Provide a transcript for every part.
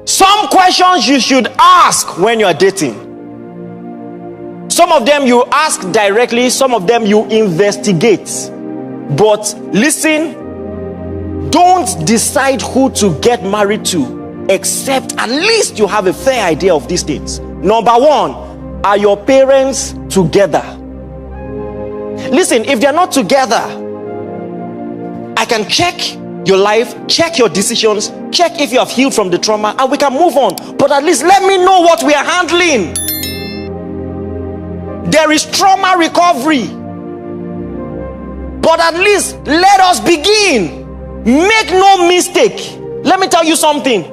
Some questions you should ask when you are dating. Some of them you ask directly, some of them you investigate. But listen, don't decide who to get married to except at least you have a fair idea of these things. Number one, are your parents together? Listen, if they're not together, I can check your life, check your decisions, check if you have healed from the trauma, and we can move on. But at least let me know what we are handling. There is trauma recovery, but at least let us begin. Make no mistake. Let me tell you something.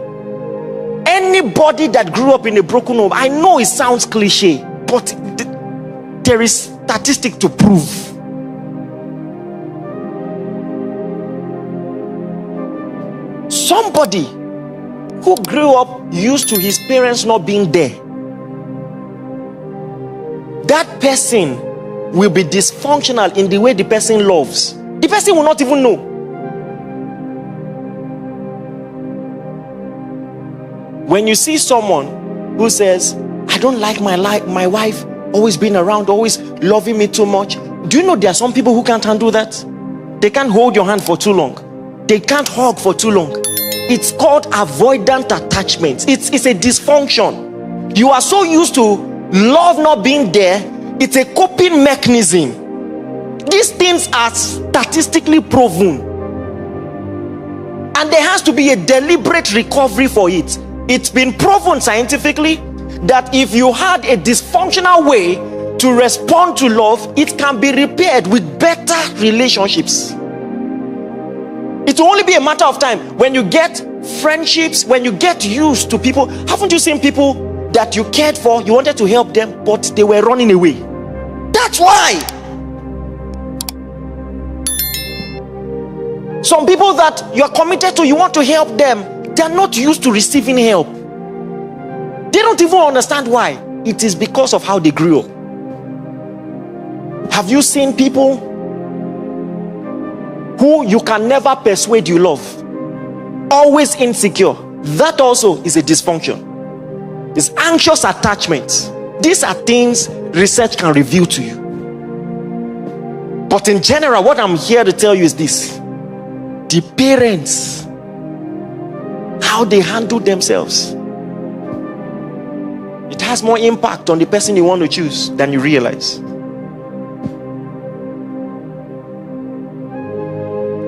Anybody that grew up in a broken home, I know it sounds cliche, but there is statistic to prove. Somebody who grew up used to his parents not being there, that person will be dysfunctional in the way the person loves. The person will not even know. When you see someone who says, I don't like my wife always being around, always loving me too much. Do you know there are some people who can't handle that? They can't hold your hand for too long. They can't hug for too long. It's called avoidant attachment. It's a dysfunction. You are so used to love not being there, it's a coping mechanism. These things are statistically proven, and there has to be a deliberate recovery for it. It's been proven scientifically that if you had a dysfunctional way to respond to love, it can be repaired with better relationships. It will only be a matter of time. When you get friendships, when you get used to people, haven't you seen people that you cared for, you wanted to help them, but they were running away? That's why. Some people that you're committed to, you want to help them, they're not used to receiving help. They don't even understand why. It is because of how they grew up. Have you seen people who you can never persuade you love? Always insecure. That also is a dysfunction. It's anxious attachment. These are things research can reveal to you. But in general, what I'm here to tell you is this: the parents, how they handle themselves, it has more impact on the person you want to choose than you realize.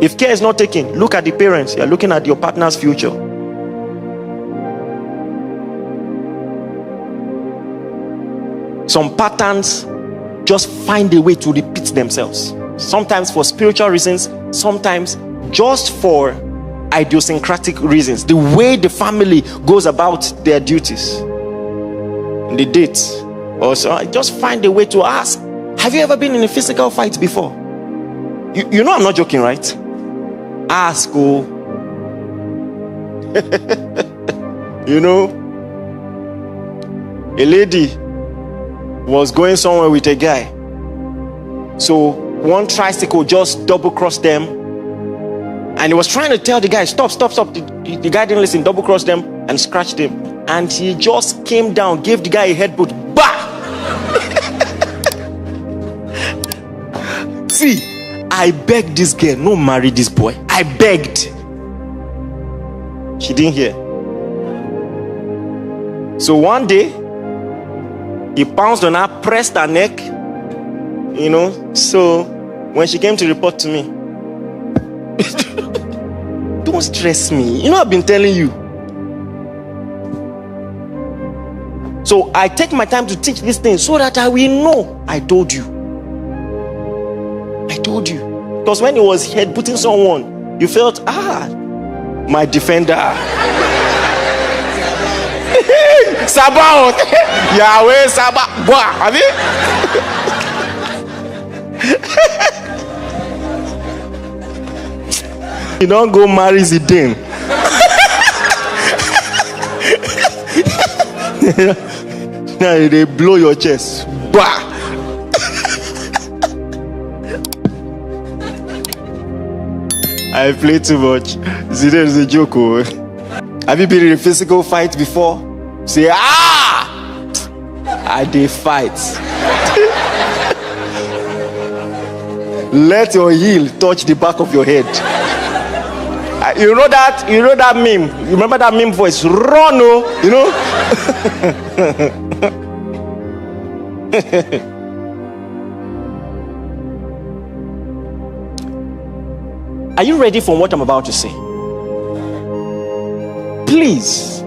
If care is not taken, look at the parents. You're looking at your partner's future. Some patterns just find a way to repeat themselves. Sometimes for spiritual reasons, sometimes just for idiosyncratic reasons. The way the family goes about their duties, the dates, also, I just find a way to ask, have you ever been in a physical fight before? You know I'm not joking, right? Ask, oh. You know, a lady was going somewhere with a guy. So one tricycle just double crossed them, and he was trying to tell the guy, stop. The guy didn't listen, double crossed them and scratched him. And he just came down, gave the guy a headbutt. Bah! See, I begged this girl, no marry this boy. I begged. She didn't hear. So one day, he pounced on her, pressed her neck, you know. So when she came to report to me, don't stress me. You know, I've been telling you. So I take my time to teach these things so that I will know. I told you. Because when he was headbutting someone, you felt, my defender. Sabaoth. Yahweh Sabaoth. Have you? You don't go marry Zidane. Now they blow your chest. Bah. I play too much. Zidane is a joke. Have you been in a physical fight before? Say, I did fight. Let your heel touch the back of your head. You know that meme? You remember that meme voice? Run, oh, you know? Are you ready for what I'm about to say? Please,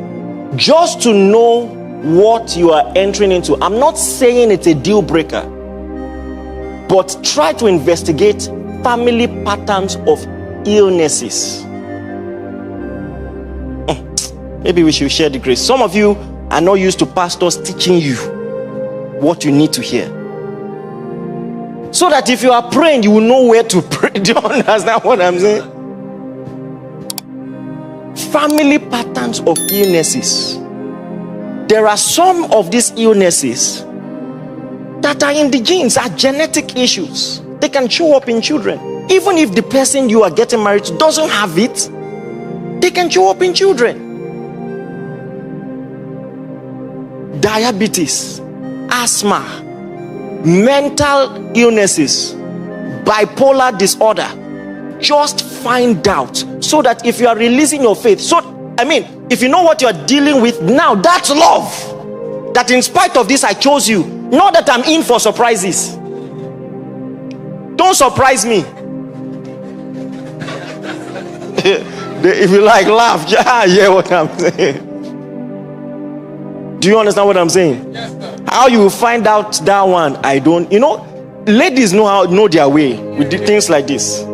just to know what you are entering into. I'm not saying it's a deal breaker, but try to investigate family patterns of illnesses. Maybe we should share the grace. Some of you are not used to pastors teaching you what you need to hear, so that if you are praying, you will know where to pray. Do you understand what I'm saying? Family patterns of illnesses. There are some of these illnesses that are in the genes, are genetic issues. They can show up in children. Even if the person you are getting married to doesn't have it, they can show up in children. Diabetes, asthma, mental illnesses, bipolar disorder. Just find out, so that if you are releasing your faith, if you know what you are dealing with now, that's love. That in spite of this, I chose you. Not that I'm in for surprises. Don't surprise me. If you like, laugh. Yeah, what I'm saying. Do you understand what I'm saying? Yes, sir. How you will find out that one, I don't. Ladies know their way with things like this.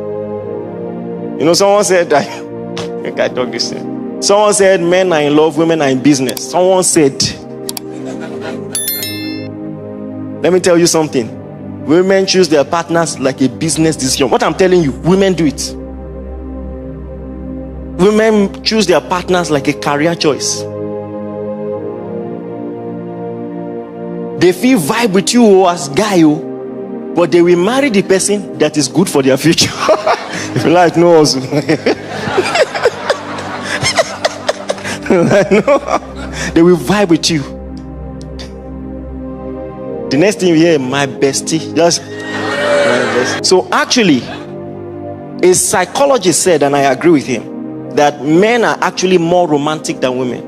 Someone said, I think I talked this thing. Someone said men are in love, women are in business. Someone said, let me tell you something. Women choose their partners like a business decision. What I'm telling you, women do it. Women choose their partners like a career choice. They feel vibe with you as guy, but they will marry the person that is good for their future. If you like, no, also. They will vibe with you. The next thing you hear, my bestie. Just my bestie. So actually, a psychologist said, and I agree with him, that men are actually more romantic than women.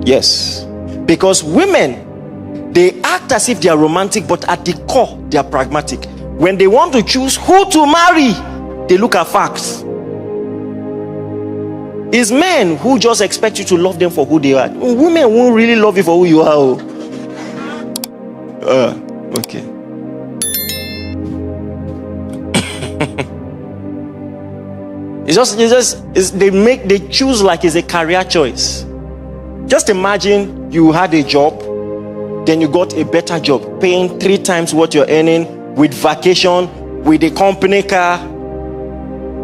Yes. Because women, they act as if they are romantic, but at the core, they are pragmatic. When they want to choose who to marry, they look at facts. It's men who just expect you to love them for who they are. Women won't really love you for who you are. Okay. They choose like it's a career choice. Just imagine you had a job, then you got a better job, paying 3 times what you're earning, with vacation, with a company car.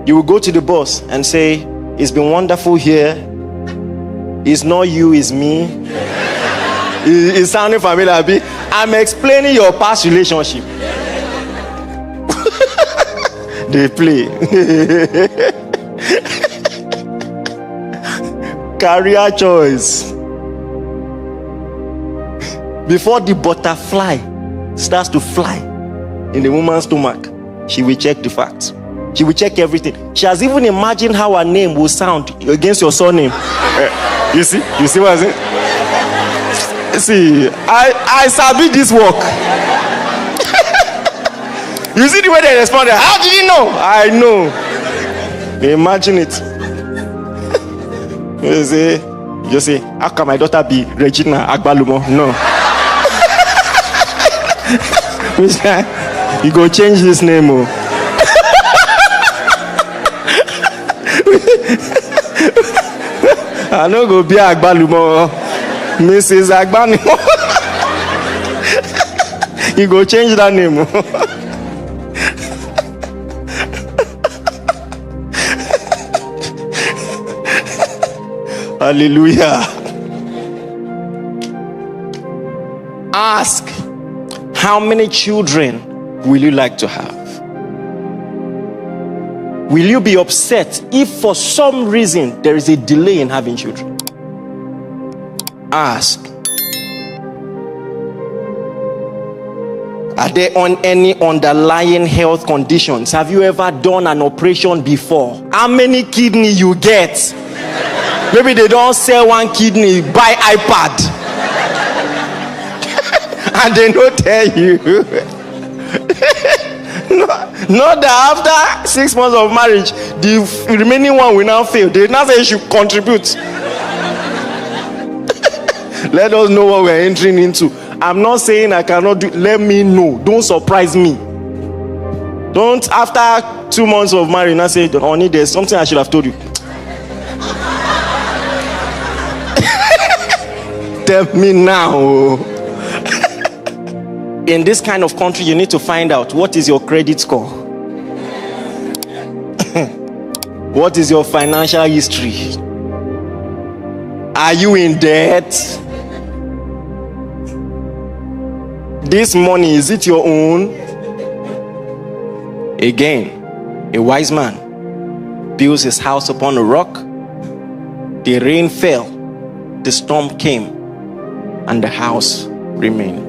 You will go to the boss and say, it's been wonderful here. It's not you, it's me. It's sounding familiar. I'm explaining your past relationship. They play. Career choice. Before the butterfly starts to fly in the woman's stomach, she will check the facts. She will check everything. She has even imagined how her name will sound against your surname. You see what I'm saying? See, I sabi this work. You see the way they responded. How did you know? I know. Imagine it. You say, how can my daughter be Regina Agbalumo? No. You go change this name. I no go be Agbalumo, Mrs. Agbalumo. You go change that name. Hallelujah. Ask, how many children will you like to have? Will you be upset if for some reason there is a delay in having children? Ask. Are there any underlying health conditions? Have you ever done an operation before? How many kidney you get? Maybe they don't sell one kidney, buy iPad. And they don't tell you. Not that after 6 months of marriage, the remaining one will now fail. They now say you should contribute. Let us know what we're entering into. I'm not saying I cannot do. Let me know. Don't surprise me. Don't after 2 months of marriage now say, honey, there's something I should have told you. Tell me now. In this kind of country, you need to find out what is your credit score. What is your financial history? Are you in debt? This money, is it your own? Again, a wise man builds his house upon a rock. The rain fell, the storm came, and the house remained.